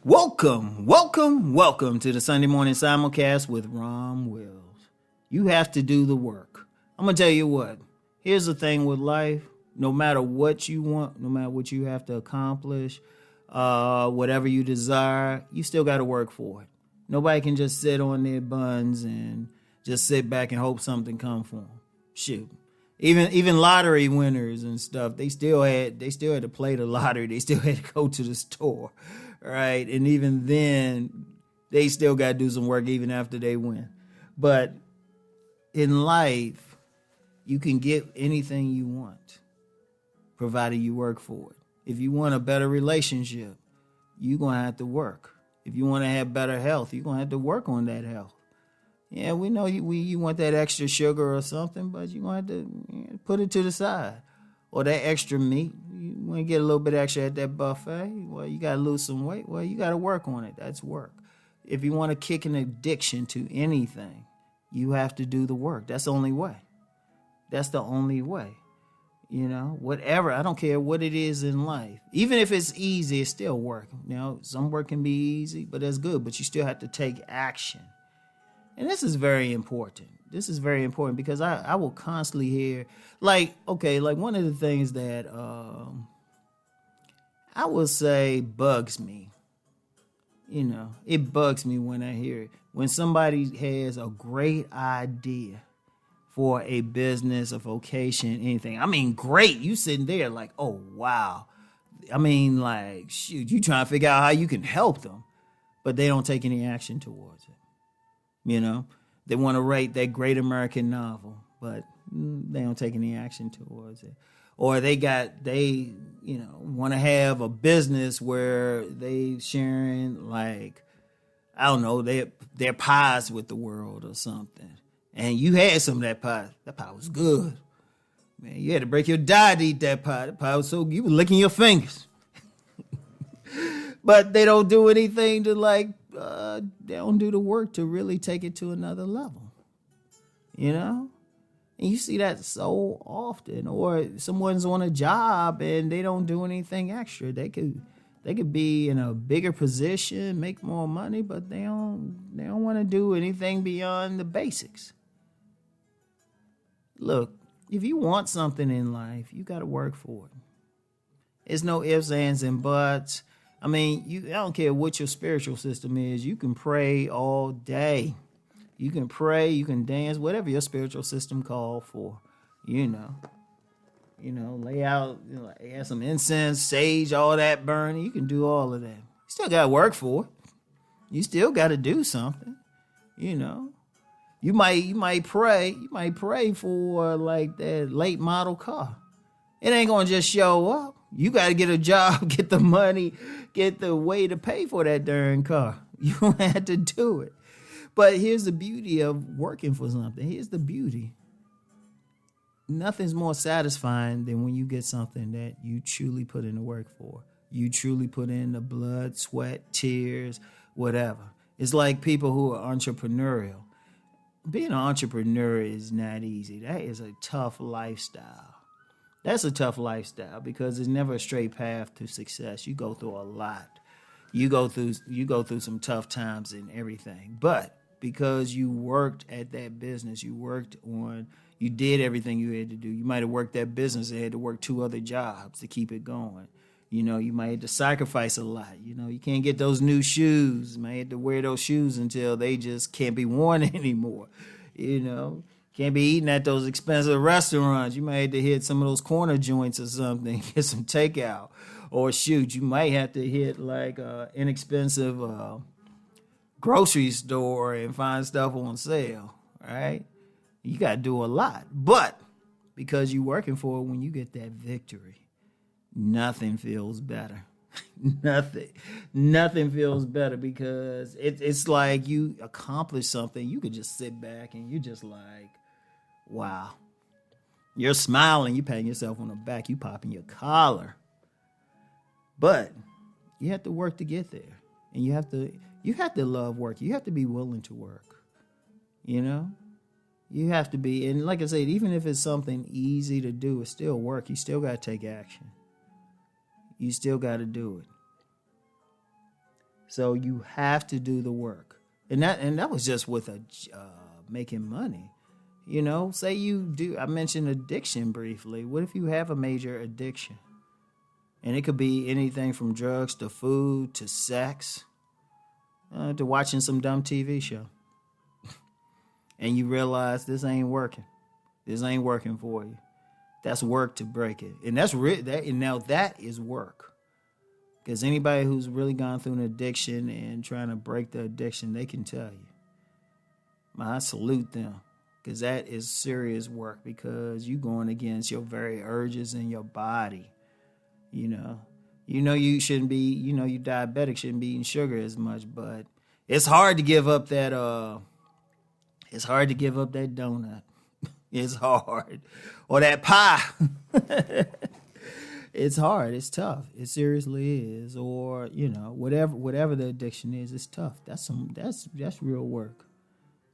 Welcome to the Sunday morning simulcast with Rom Wills. You have to do the work. I'm going to tell you what. Here's the thing with life. No matter what you want, no matter what you have to accomplish, whatever you desire, you still got to work for it. Nobody can just sit on their buns and just sit back and hope something come for them. Shoot. Even lottery winners and stuff, they still had to play the lottery. They still had to go to the store. Right, and even then, they still got to do some work even after they win. But in life, you can get anything you want, provided you work for it. If you want a better relationship, you're going to have to work. If you want to have better health, you're going to have to work on that health. Yeah, we know you want that extra sugar or something, but you're going to have to put it to the side. Or that extra meat, you want to get a little bit extra at that buffet, well, you got to lose some weight. Well, you got to work on it. That's work. If you want to kick an addiction to anything, you have to do the work. That's the only way. That's the only way. You know, whatever. I don't care what it is in life. Even if it's easy, it's still work. You know, some work can be easy, but that's good. But you still have to take action. And this is very important. This is very important because I will constantly hear, like one of the things that I will say bugs me. You know, it bugs me when I hear it. When somebody has a great idea for a business, a vocation, anything. I mean, great. You sitting there like, oh, wow. I mean, like, shoot, you trying to figure out how you can help them, but they don't take any action towards it. You know, they want to write that great American novel, but they don't take any action towards it. Or they want to have a business where they sharing, like, I don't know, their pies with the world or something. And you had some of that pie. That pie was good. Man, you had to break your diet to eat that pie. That pie was so good, you were licking your fingers. But they don't do anything to they don't do the work to really take it to another level, you know? And you see that so often. Or someone's on a job and they don't do anything extra. They could be in a bigger position, make more money, but they don't want to do anything beyond the basics. Look, if you want something in life, you got to work for it. It's no ifs, ands, and buts. I mean, I don't care what your spiritual system is. You can pray all day. You can pray, you can dance, whatever your spiritual system called for. You know, lay out, add some incense, sage, all that burning. You can do all of that. You still got to work for it. You still got to do something. You know, you might pray for like that late model car. It ain't gonna just show up. You got to get a job, get the money, get the way to pay for that darn car. You don't have to do it. But here's the beauty of working for something. Here's the beauty. Nothing's more satisfying than when you get something that you truly put in the work for. You truly put in the blood, sweat, tears, whatever. It's like people who are entrepreneurial. Being an entrepreneur is not easy. That is a tough lifestyle. That's a tough lifestyle because there's never a straight path to success. You go through a lot. You go through some tough times and everything. But because you worked at that business, you did everything you had to do. You might have worked that business and had to work 2 other jobs to keep it going. You know, you might have to sacrifice a lot. You know, you can't get those new shoes. You might have to wear those shoes until they just can't be worn anymore. You know. Can't be eating at those expensive restaurants. You might have to hit some of those corner joints or something, get some takeout. Or shoot, you might have to hit like an inexpensive grocery store and find stuff on sale, right? You got to do a lot. But because you're working for it, when you get that victory, nothing feels better. Nothing feels better because it's like you accomplished something. You could just sit back and you're just like, wow. You're smiling, you patting yourself on the back, you popping your collar. But you have to work to get there. And you have to love work. You have to be willing to work. You know? You have to be, and like I said, even if it's something easy to do, it's still work. You still got to take action. You still got to do it. So you have to do the work. And that was just with making money. Say you do, I mentioned addiction briefly. What if you have a major addiction? And it could be anything from drugs to food to sex to watching some dumb TV show. And you realize this ain't working. This ain't working for you. That's work to break it. And now that is work. Because anybody who's really gone through an addiction and trying to break the addiction, they can tell you. I salute them. Because that is serious work, because you're going against your very urges in your body. You shouldn't be, you diabetic shouldn't be eating sugar as much, but it's hard to give up that donut. It's hard. Or that pie. It's hard. It's tough. It seriously is. Or, whatever the addiction is, it's tough. That's real work.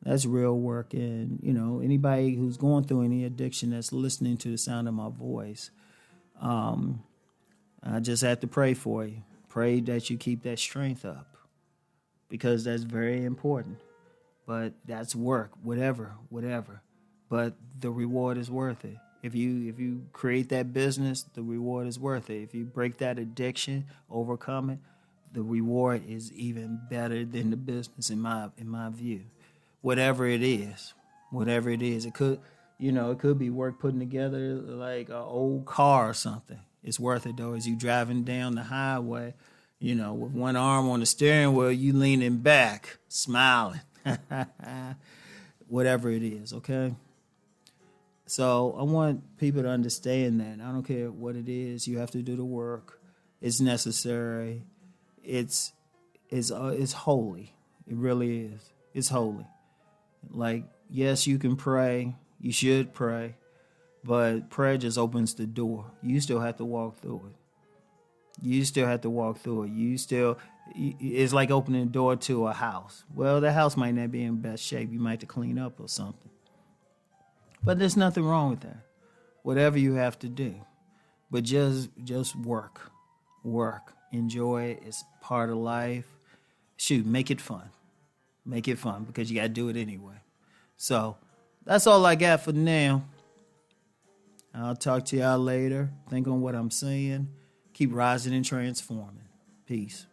That's real work. And, anybody who's going through any addiction that's listening to the sound of my voice, I just have to pray for you. Pray that you keep that strength up, because that's very important. But that's work, whatever. But the reward is worth it. If you create that business, the reward is worth it. If you break that addiction, overcome it, the reward is even better than the business in my view. Whatever it is, it could be work putting together like an old car or something. It's worth it though. As you driving down the highway, with one arm on the steering wheel, you leaning back, smiling. Whatever it is, okay? So I want people to understand that. I don't care what it is. You have to do the work. It's necessary. It's holy. It really is. It's holy. Like, yes, you can pray. You should pray. But prayer just opens the door. You still have to walk through it. It's like opening the door to a house. Well, the house might not be in best shape. You might have to clean up or something. But there's nothing wrong with that. Whatever you have to do. But just work. Enjoy it. It's part of life. Shoot, make it fun. Make it fun, because you got to do it anyway. So that's all I got for now. I'll talk to y'all later. Think on what I'm saying. Keep rising and transforming. Peace.